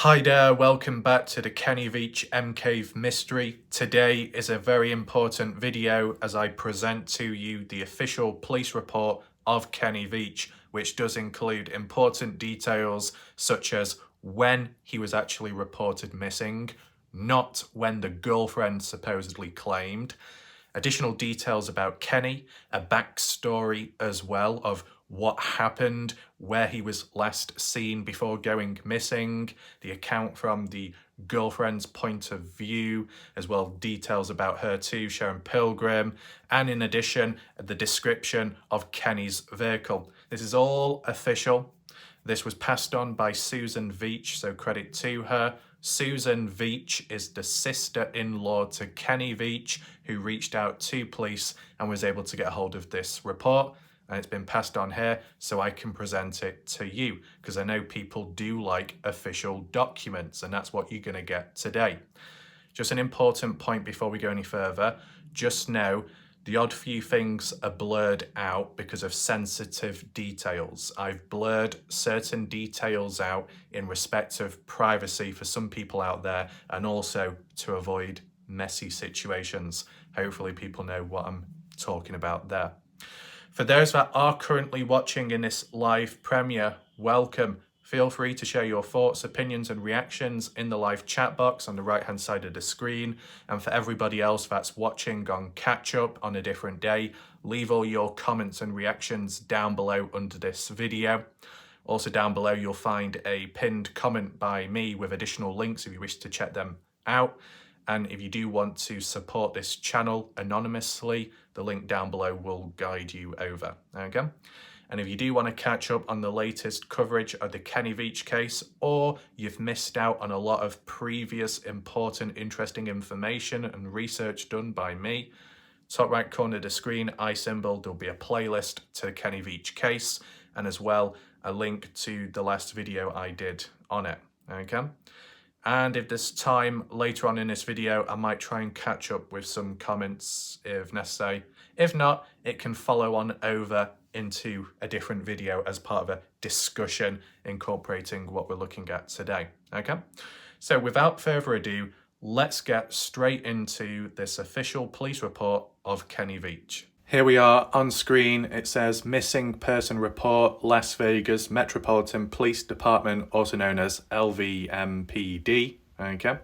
Hi there, welcome back to the Kenny Veach M-Cave mystery. Today is a very important video as I present to you the official police report of Kenny Veach, which does include important details such as when he was actually reported missing, not when the girlfriend supposedly claimed, additional details about Kenny, a backstory as well of what happened, where he was last seen before going missing, the account from the girlfriend's point of view, as well as details about her too, Sharon Pilgrim, and in addition, the description of Kenny's vehicle. This is all official. This was passed on by Susan Veach, so credit to her. Susan Veach is the sister-in-law to Kenny Veach, who reached out to police and was able to get a hold of this report. And it's been passed on here so I can present it to you, because I know people do like official documents, and that's what you're going to get today. Just an important point before we go any further. Just know the odd few things are blurred out because of sensitive details. I've blurred certain details out in respect of privacy for some people out there, and also to avoid messy situations. Hopefully people know what I'm talking about there. For those that are currently watching in this live premiere, welcome. Feel free to share your thoughts, opinions and reactions in the live chat box on the right hand side of the screen. And for everybody else that's watching on catch up on a different day, leave all your comments and reactions down below under this video. Also down below you'll find a pinned comment by me with additional links if you wish to check them out. And if you do want to support this channel anonymously, the link down below will guide you over. Okay? And if you do want to catch up on the latest coverage of the Kenny Veach case, or you've missed out on a lot of previous important, interesting information and research done by me, top right corner of the screen, I symbol, there'll be a playlist to the Kenny Veach case, and as well a link to the last video I did on it. Okay? And if there's time later on in this video, I might try and catch up with some comments if necessary. If not, it can follow on over into a different video as part of a discussion incorporating what we're looking at today. Okay? So without further ado, let's get straight into this official police report of Kenny Veach. Here we are on screen. It says Missing Person Report, Las Vegas Metropolitan Police Department, also known as LVMPD. Okay,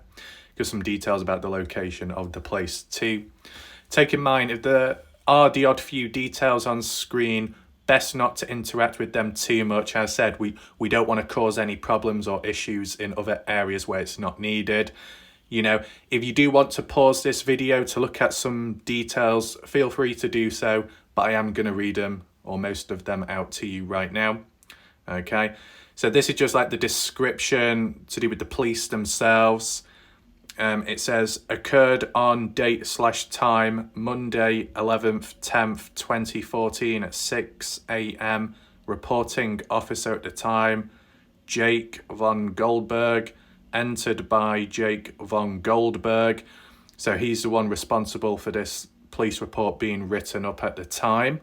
give some details about the location of the place too. Take in mind, if there are the odd few details on screen, best not to interact with them too much. As I said, we don't want to cause any problems or issues in other areas where it's not needed. You know, if you do want to pause this video to look at some details, feel free to do so, but I am going to read them, or most of them, out to you right now. Okay, so this is just like the description to do with the police themselves. It says, occurred on date/time, Monday 11th 10th 2014 at 6 a.m. Reporting officer at the time, Jake von Goldberg. Entered by Jake von Goldberg. So he's the one responsible for this police report being written up at the time.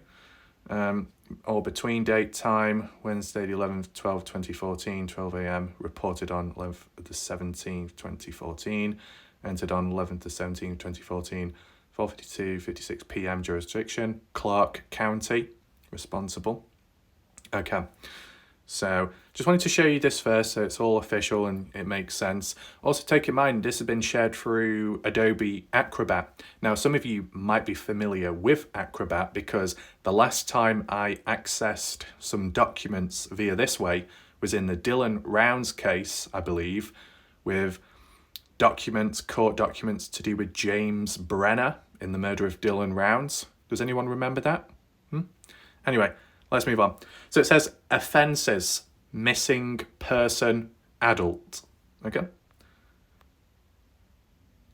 Or between date time, Wednesday the 11th, 12th, 2014, 12 a.m. Reported on 11th the 17th, 2014. Entered on 11th the 17th, 2014. 4:52, 56 p.m. jurisdiction. Clark County. Responsible. Okay. So just wanted to show you this first so it's all official and it makes sense. Also take in mind this has been shared through Adobe Acrobat. Now some of you might be familiar with Acrobat because the last time I accessed some documents via this way was in the Dylan Rounds case, I believe, with documents, court documents to do with James Brenner in the murder of Dylan Rounds. Does anyone remember that? Anyway, let's move on. So it says offences, missing person, adult. Okay.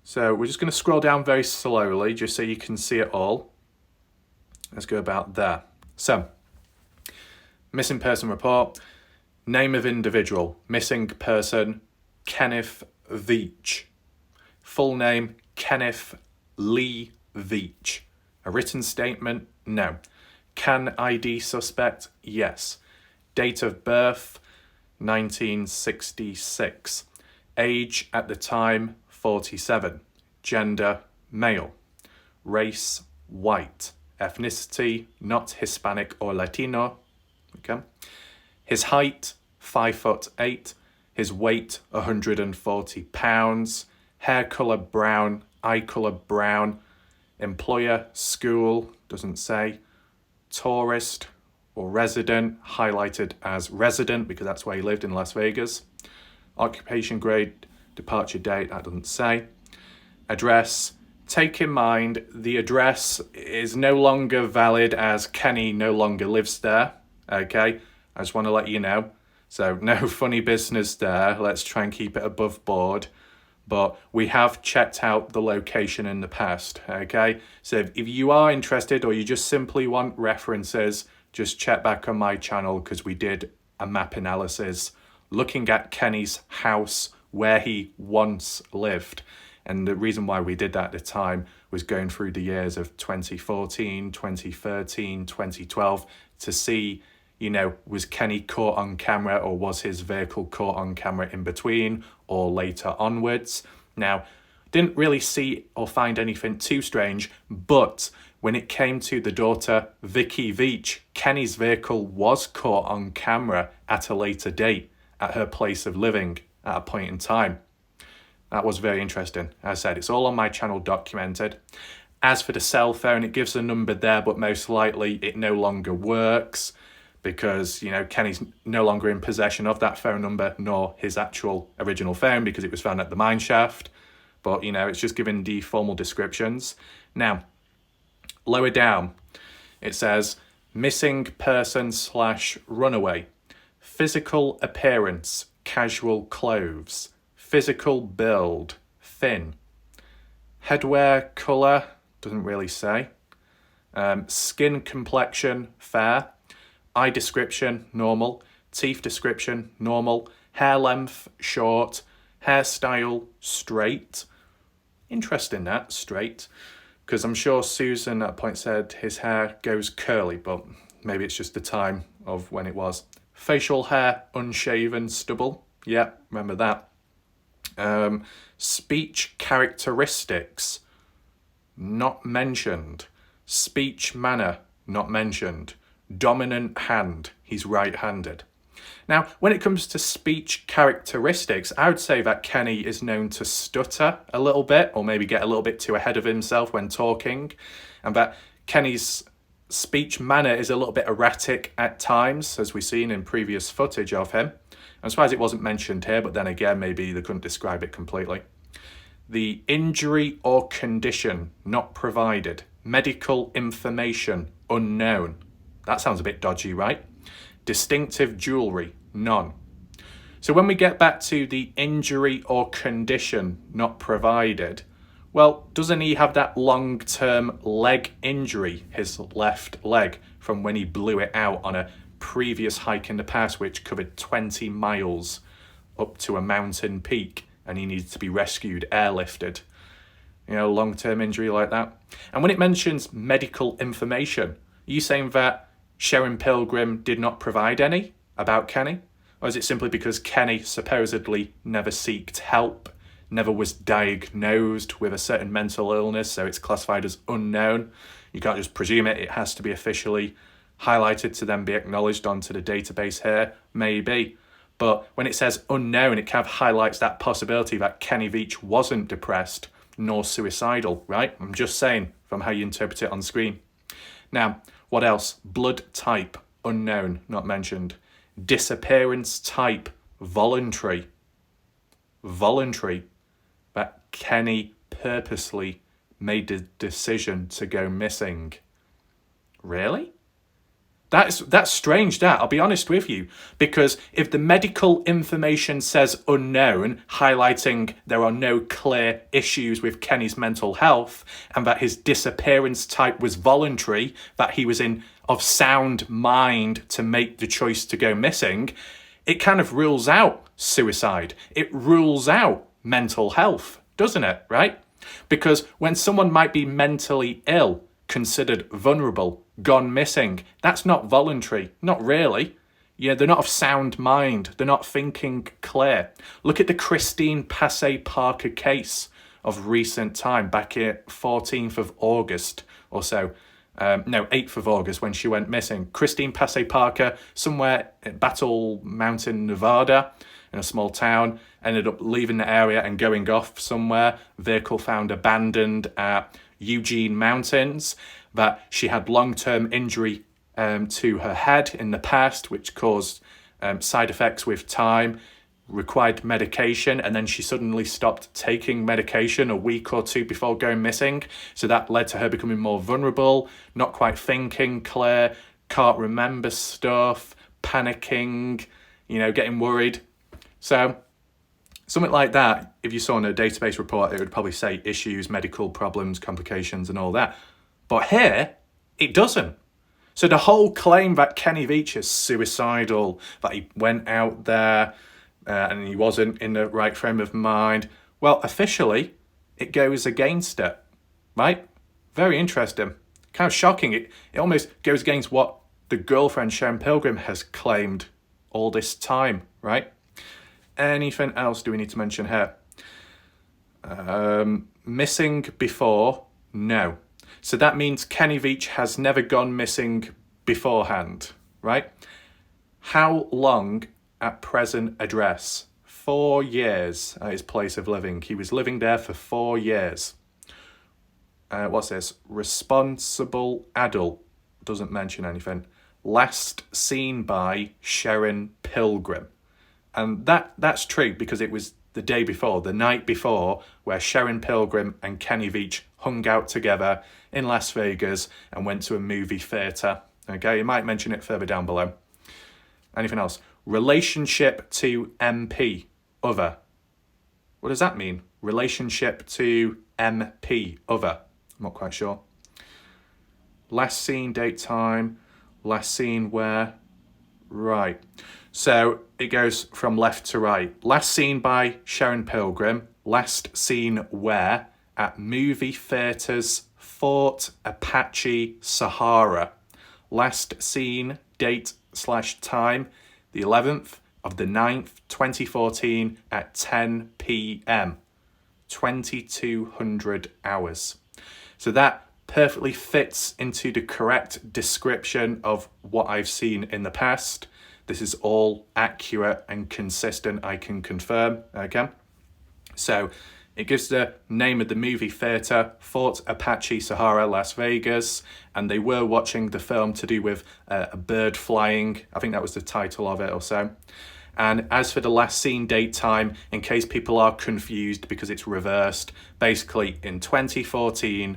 So we're just going to scroll down very slowly just so you can see it all. Let's go about there. So, missing person report, name of individual, missing person, Kenneth Veach. Full name, Kenneth Lee Veach. A written statement, no. Can ID suspect? Yes. Date of birth, 1966. Age at the time, 47. Gender, male. Race, white. Ethnicity, not Hispanic or Latino. Okay. His height, 5'8". His weight, 140 pounds. Hair colour, brown. Eye colour, brown. Employer, school, doesn't say. Tourist or resident, highlighted as resident because that's where he lived in Las Vegas. Occupation grade, departure date, that doesn't say. Address, take in mind the address is no longer valid as Kenny no longer lives there. Okay, I just want to let you know. So no funny business there. Let's try and keep it above board. But we have checked out the location in the past, okay? So if you are interested or you just simply want references, just check back on my channel because we did a map analysis looking at Kenny's house where he once lived. And the reason why we did that at the time was going through the years of 2014, 2013, 2012 to see, you know, was Kenny caught on camera or was his vehicle caught on camera in between or later onwards? Now, didn't really see or find anything too strange, but when it came to the daughter, Vicky Veach, Kenny's vehicle was caught on camera at a later date at her place of living at a point in time. That was very interesting. As I said, it's all on my channel documented. As for the cell phone, it gives a number there, but most likely it no longer works because, you know, Kenny's no longer in possession of that phone number nor his actual original phone because it was found at the mine shaft. But, you know, it's just giving the formal descriptions. Now, lower down, it says missing person / runaway. Physical appearance, casual clothes. Physical build, thin. Headwear colour, doesn't really say. Skin complexion, fair. Eye description, normal. Teeth description, normal. Hair length, short. Hairstyle, straight. Interesting that, straight. Because I'm sure Susan at a point said his hair goes curly, but maybe it's just the time of when it was. Facial hair, unshaven, stubble. Yeah, remember that. Speech characteristics, not mentioned. Speech manner, not mentioned. Dominant hand, he's right-handed. Now, when it comes to speech characteristics, I would say that Kenny is known to stutter a little bit, or maybe get a little bit too ahead of himself when talking, and that Kenny's speech manner is a little bit erratic at times, as we've seen in previous footage of him. I'm surprised it wasn't mentioned here, but then again, maybe they couldn't describe it completely. The injury or condition not provided. Medical information unknown. That sounds a bit dodgy, right? Distinctive jewellery, none. So when we get back to the injury or condition not provided, well, doesn't he have that long-term leg injury, his left leg, from when he blew it out on a previous hike in the past, which covered 20 miles up to a mountain peak, and he needed to be rescued, airlifted? You know, long-term injury like that. And when it mentions medical information, are you saying that Sharon Pilgrim did not provide any about Kenny? Or is it simply because Kenny supposedly never sought help, never was diagnosed with a certain mental illness, so it's classified as unknown? You can't just presume it, it has to be officially highlighted to then be acknowledged onto the database here, maybe. But when it says unknown, it kind of highlights that possibility that Kenny Veach wasn't depressed nor suicidal, right? I'm just saying from how you interpret it on screen. Now, what else? Blood type, unknown, not mentioned. Disappearance type, voluntary. Voluntary. That Kenny purposely made the decision to go missing. Really? That's strange, that. I'll be honest with you. Because if the medical information says unknown, highlighting there are no clear issues with Kenny's mental health, and that his disappearance type was voluntary, that he was of sound mind to make the choice to go missing, it kind of rules out suicide. It rules out mental health, doesn't it, right? Because when someone might be mentally ill, considered vulnerable, gone missing, that's not voluntary, not really. Yeah, they're not of sound mind. They're not thinking clear. Look at the Christine Passay Parker case of recent time, back at 14th of August or so. No, 8th of August when she went missing. Christine Passay Parker, somewhere at Battle Mountain, Nevada, in a small town, ended up leaving the area and going off somewhere. Vehicle found abandoned at Eugene Mountains. That she had long-term injury to her head in the past, which caused side effects with time, required medication, and then she suddenly stopped taking medication a week or two before going missing. So that led to her becoming more vulnerable, not quite thinking clear, can't remember stuff, panicking, getting worried. So something like that, if you saw in a database report, it would probably say issues, medical problems, complications, and all that. But here, it doesn't. So the whole claim that Kenny Veach is suicidal, that he went out there and he wasn't in the right frame of mind, well, officially, it goes against it, right? Very interesting. Kind of shocking. It almost goes against what the girlfriend, Sharon Pilgrim, has claimed all this time, right? Anything else do we need to mention here? Missing before? No. So that means Kenny Veach has never gone missing beforehand, right? How long at present address? 4 years at his place of living. He was living there for 4 years. What's this? Responsible adult. Doesn't mention anything. Last seen by Sharon Pilgrim. And that's true because it was the day before, the night before, where Sharon Pilgrim and Kenny Veach hung out together in Las Vegas and went to a movie theatre. Okay, you might mention it further down below. Anything else? Relationship to MP, other. What does that mean? Relationship to MP, other. I'm not quite sure. Last seen, date, time. Last seen where? Right. So it goes from left to right. Last seen by Sharon Pilgrim. Last seen where? At movie theatres, Fort Apache, Sahara. Last seen, date / time, the 11th of the 9th, 2014 at 10 p.m. 2200 hours. So that perfectly fits into the correct description of what I've seen in the past. This is all accurate and consistent, I can confirm, okay? So it gives the name of the movie theatre, Fort Apache, Sahara, Las Vegas, and they were watching the film to do with a bird flying. I think that was the title of it or so. And as for the last seen, date, time, in case people are confused because it's reversed, basically in 2014,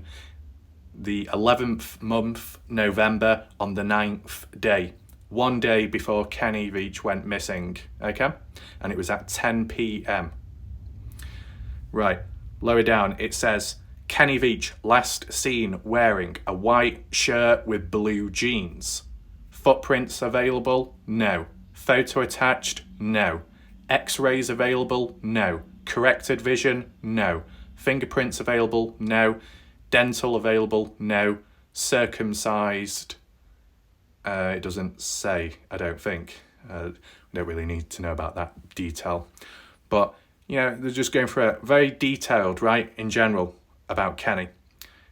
the 11th month, November, on the 9th day. 1 day before Kenny Veach went missing, okay? And it was at 10 p.m. Right, lower down it says, Kenny Veach last seen wearing a white shirt with blue jeans. Footprints available? No. Photo attached? No. X-rays available? No. Corrected vision? No. Fingerprints available? No. Dental available? No. Circumcised? It doesn't say, I don't think. We don't really need to know about that detail. But, they're just going for a very detailed, right, in general, about Kenny.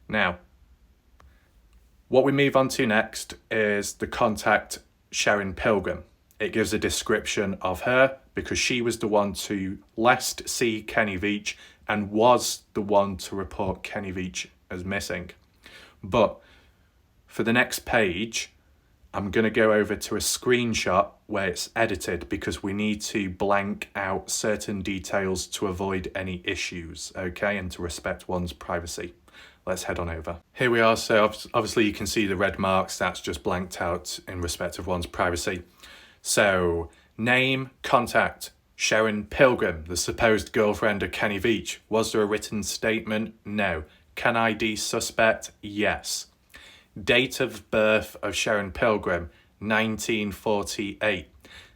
Now, what we move on to next is the contact Sharon Pilgrim. It gives a description of her because she was the one to last see Kenny Veach and was the one to report Kenny Veach as missing. But for the next page, I'm going to go over to a screenshot where it's edited because we need to blank out certain details to avoid any issues, okay, and to respect one's privacy. Let's head on over. Here we are. So obviously you can see the red marks. That's just blanked out in respect of one's privacy. So name, contact, Sharon Pilgrim, the supposed girlfriend of Kenny Veach. Was there a written statement? No. Can ID suspect? Yes. Date of birth of Sharon Pilgrim, 1948.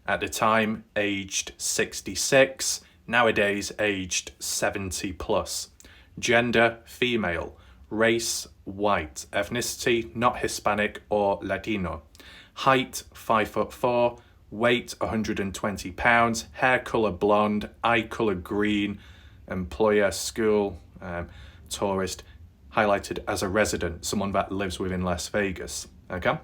At the time, aged 66. Nowadays, aged 70 plus. Gender, female. Race, white. Ethnicity, not Hispanic or Latino. Height, 5'4". weight 120 pounds, hair colour blonde, eye colour green, employer school, tourist, highlighted as a resident, someone that lives within Las Vegas. Okay,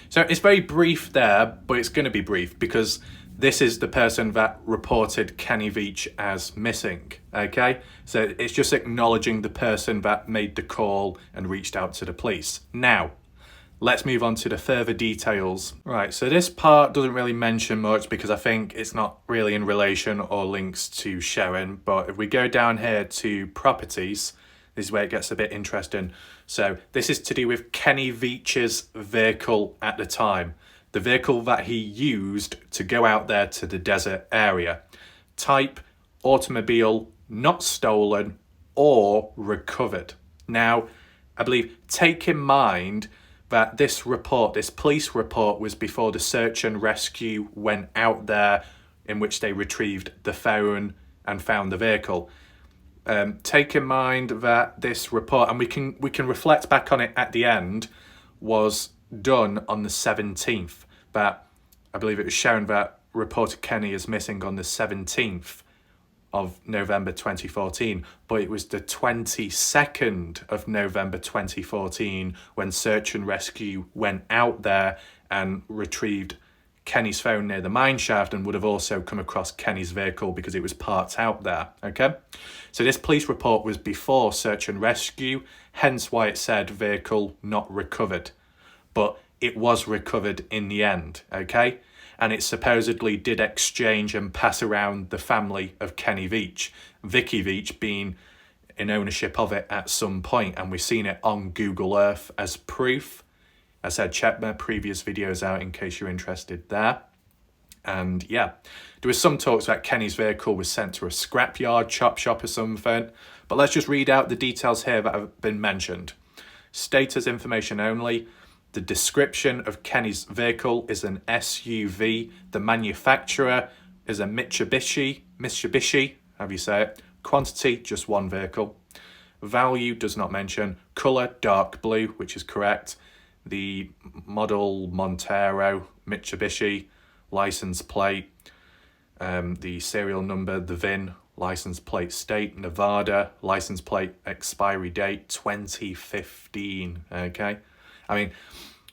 so it's very brief there, but it's going to be brief because this is the person that reported Kenny Veach as missing. Okay, so it's just acknowledging the person that made the call and reached out to the police. Now let's move on to the further details. Right, so this part doesn't really mention much because I think it's not really in relation or links to Sharon, but if we go down here to properties, this is where it gets a bit interesting. So this is to do with Kenny Veach's vehicle at the time, the vehicle that he used to go out there to the desert area. Type, automobile, not stolen or recovered. Now, I believe, take in mind that this police report was before the search and rescue went out there, in which they retrieved the phone and found the vehicle. Take in mind that this report, and we can reflect back on it at the end, was done on the 17th. But I believe it was shown that reported Kenny is missing on the 17th of November 2014, but it was the 22nd of November 2014 when search and rescue went out there and retrieved Kenny's phone near the mine shaft, and would have also come across Kenny's vehicle because it was parked out there. Okay, so this police report was before search and rescue, hence why it said vehicle not recovered, but it was recovered in the end. Okay, and it supposedly did exchange and pass around the family of Kenny Veach, Vicky Veach being in ownership of it at some point, and we've seen it on Google Earth as proof. I said check my previous videos out in case you're interested there. And yeah, there was some talks that Kenny's vehicle was sent to a scrapyard, chop shop or something, but let's just read out the details here that have been mentioned. Status information only. The description of Kenny's vehicle is an SUV. The manufacturer is a Mitsubishi, however you say it. Quantity, just one vehicle. Value does not mention. Colour, dark blue, which is correct. The model, Montero, Mitsubishi. License plate. The serial number, the VIN. License plate state, Nevada. License plate expiry date, 2015. Okay. I mean,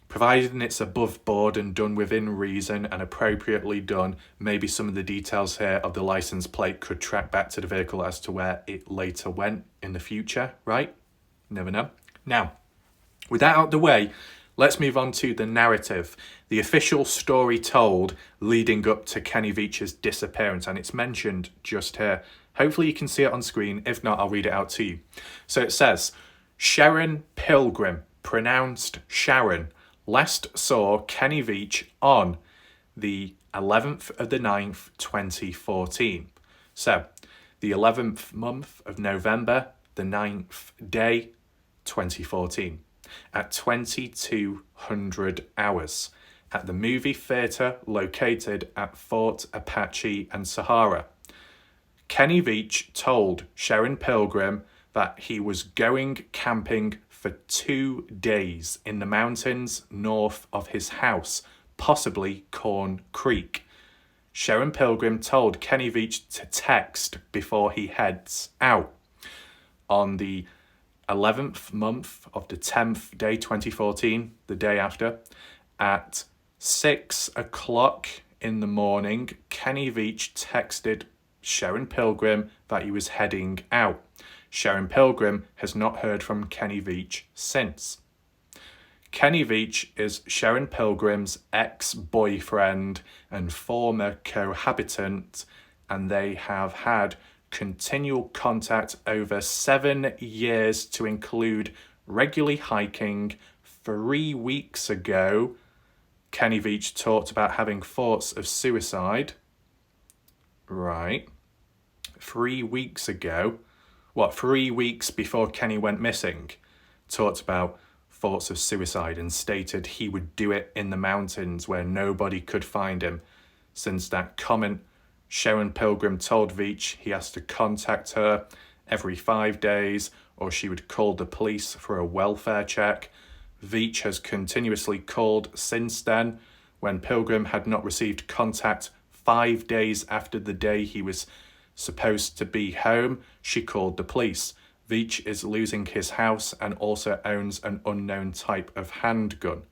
providing it's above board and done within reason and appropriately done, maybe some of the details here of the license plate could track back to the vehicle as to where it later went in the future, right? Never know. Now, with that out of the way, let's move on to the narrative, the official story told leading up to Kenny Veach's disappearance, and it's mentioned just here. Hopefully you can see it on screen. If not, I'll read it out to you. So it says, Sharon Pilgrim, pronounced Sharon, last saw Kenny Veach on the 11th of the 9th, 2014. So, the 11th month of November, the 9th day, 2014, at 2200 hours, at the movie theatre located at Fort Apache and Sahara. Kenny Veach told Sharon Pilgrim that he was going camping for 2 days in the mountains north of his house, possibly Corn Creek. Sharon Pilgrim told Kenny Veach to text before he heads out. On the 11th month of the 10th day, 2014, the day after, at 6 o'clock in the morning, Kenny Veach texted Sharon Pilgrim that he was heading out. Sharon Pilgrim has not heard from Kenny Veach since. Kenny Veach is Sharon Pilgrim's ex-boyfriend and former cohabitant, and they have had continual contact over 7 years, to include regularly hiking. 3 weeks ago, Kenny Veach talked about having thoughts of suicide. Right. 3 weeks ago. 3 weeks before Kenny went missing, talked about thoughts of suicide and stated he would do it in the mountains where nobody could find him. Since that comment, Sharon Pilgrim told Veach he has to contact her every 5 days or she would call the police for a welfare check. Veach has continuously called since then, When Pilgrim had not received contact 5 days after the day he was supposed to be home, she called the police. Veach is losing his house and also owns an unknown type of handgun.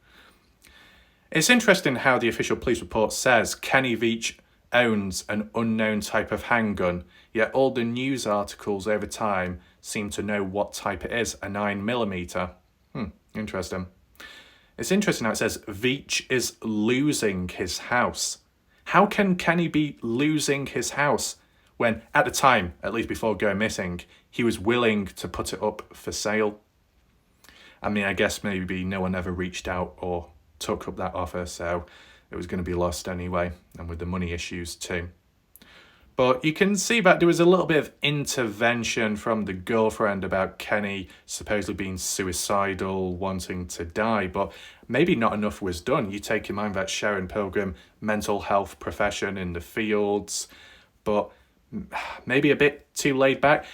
It's interesting how the official police report says Kenny Veach owns an unknown type of handgun, yet all the news articles over time seem to know what type it is, a 9mm. Interesting. It's interesting how it says Veach is losing his house. How can Kenny be losing his house when, at the time, at least before going missing, he was willing to put it up for sale? I mean, I guess maybe no one ever reached out or took up that offer, so it was going to be lost anyway, and with the money issues too. But you can see that there was a little bit of intervention from the girlfriend about Kenny supposedly being suicidal, wanting to die, but maybe not enough was done. You take in mind that Sharon Pilgrim, mental health profession in the fields, but maybe a bit too laid back.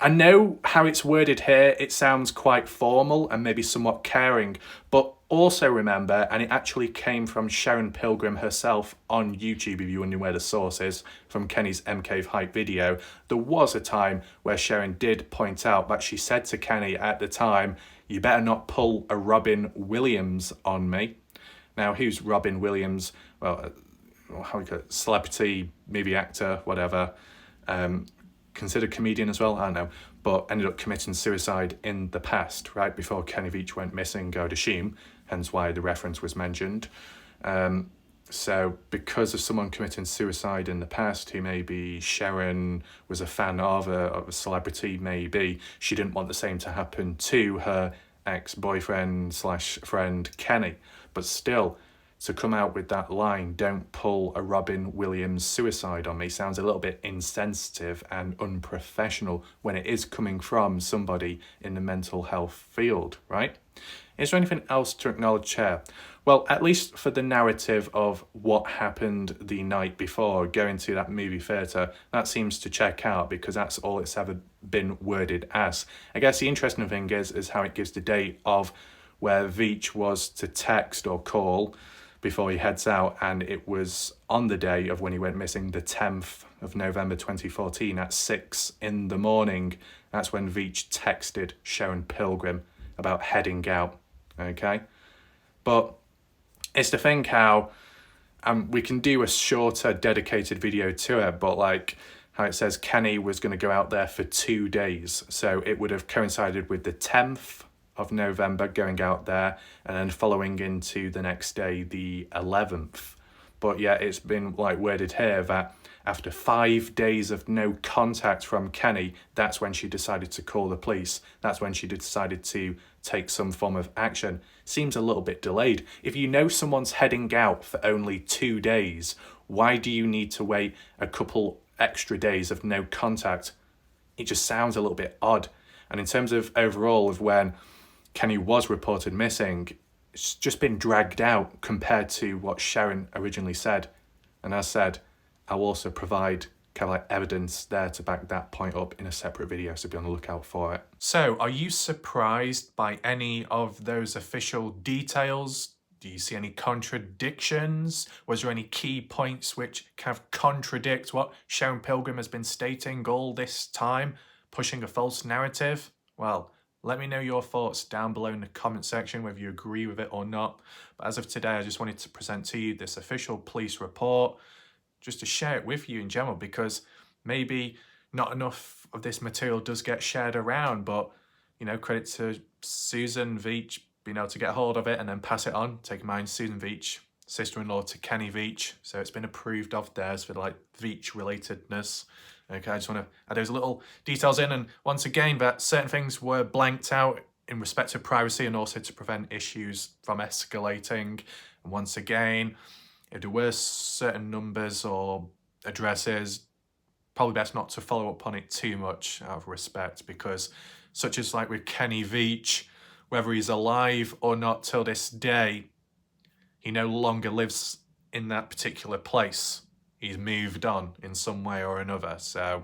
I know how it's worded here, it sounds quite formal and maybe somewhat caring, but also remember, and it actually came from Sharon Pilgrim herself on YouTube, if you wonder where the source is, from Kenny's MK hype video, there was a time where Sharon did point out that she said to Kenny at the time, "You better not pull a Robin Williams on me." Now, who's Robin Williams? Well, how do you call it? Celebrity, maybe actor, whatever. Considered comedian as well, I don't know, but ended up committing suicide in the past, right before Kenny Veach went missing, I would assume, hence why the reference was mentioned. So because of someone committing suicide in the past, who maybe Sharon was a fan of a celebrity, maybe, she didn't want the same to happen to her ex-boyfriend slash friend Kenny. But still, to come out with that line, "Don't pull a Robin Williams suicide on me," sounds a little bit insensitive and unprofessional when it is coming from somebody in the mental health field, right? Is there anything else to acknowledge here? Well, at least for the narrative of what happened the night before, going to that movie theatre, that seems to check out because that's all it's ever been worded as. I guess the interesting thing is how it gives the date of where Veach was to text or call before he heads out, and it was on the day of when he went missing, the 10th of November 2014 at 6 in the morning. That's when Veach texted Sharon Pilgrim about heading out, okay? But it's to think how we can do a shorter dedicated video to it, but like how it says Kenny was going to go out there for 2 days, so it would have coincided with the 10th of November going out there and then following into the next day, the 11th. But yeah, it's been like worded here that after 5 days of no contact from Kenny, that's when she decided to call the police. That's when she decided to take some form of action. Seems a little bit delayed. If you know someone's heading out for only 2 days, why do you need to wait a couple extra days of no contact? It just sounds a little bit odd. And in terms of overall of when Kenny was reported missing, it's just been dragged out compared to what Sharon originally said. And as said, I'll also provide kind of like evidence there to back that point up in a separate video, so be on the lookout for it. So, are you surprised by any of those official details? Do you see any contradictions? Was there any key points which kind of contradict what Sharon Pilgrim has been stating all this time, pushing a false narrative? Well, let me know your thoughts down below in the comment section, whether you agree with it or not. But as of today, I just wanted to present to you this official police report, just to share it with you in general, because maybe not enough of this material does get shared around, but, you know, credit to Susan Veach being able to get hold of it and then pass it on. Take in mind, Susan Veach, sister-in-law to Kenny Veach, so it's been approved of theirs for like Veach relatedness. Okay, I just want to add those little details in, and once again that certain things were blanked out in respect to privacy and also to prevent issues from escalating. And once again, if there were certain numbers or addresses, probably best not to follow up on it too much out of respect, because such as like with Kenny Veach, whether he's alive or not till this day, he no longer lives in that particular place. He's moved on in some way or another, so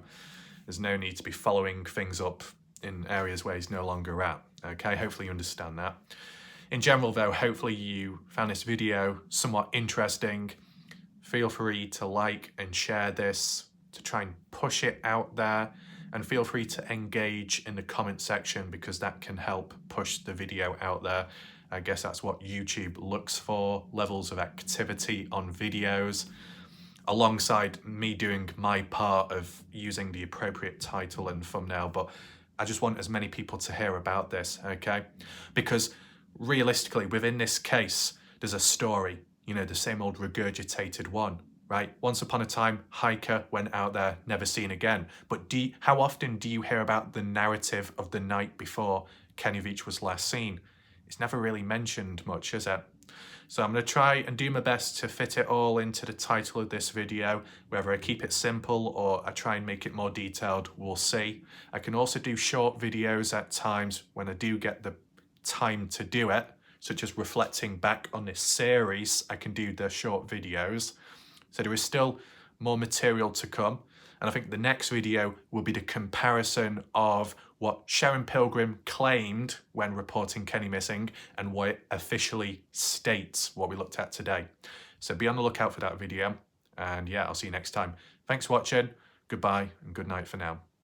there's no need to be following things up in areas where he's no longer at. Okay, hopefully you understand that. In general though, hopefully you found this video somewhat interesting. Feel free to like and share this to try and push it out there, and feel free to engage in the comment section because that can help push the video out there. I guess that's what YouTube looks for, levels of activity on videos, alongside me doing my part of using the appropriate title and thumbnail. But I just want as many people to hear about this, okay? Because realistically, within this case, there's a story, you know, the same old regurgitated one, right? Once upon a time, hiker went out there, never seen again. But how often do you hear about the narrative of the night before Kenny Veach was last seen? It's never really mentioned much, is it? So I'm going to try and do my best to fit it all into the title of this video. Whether I keep it simple or I try and make it more detailed, we'll see. I can also do short videos at times when I do get the time to do it, such as reflecting back on this series. I can do the short videos. So there is still more material to come. And I think the next video will be the comparison of what Sharon Pilgrim claimed when reporting Kenny missing and what it officially states, what we looked at today. So be on the lookout for that video. And yeah, I'll see you next time. Thanks for watching. Goodbye and good night for now.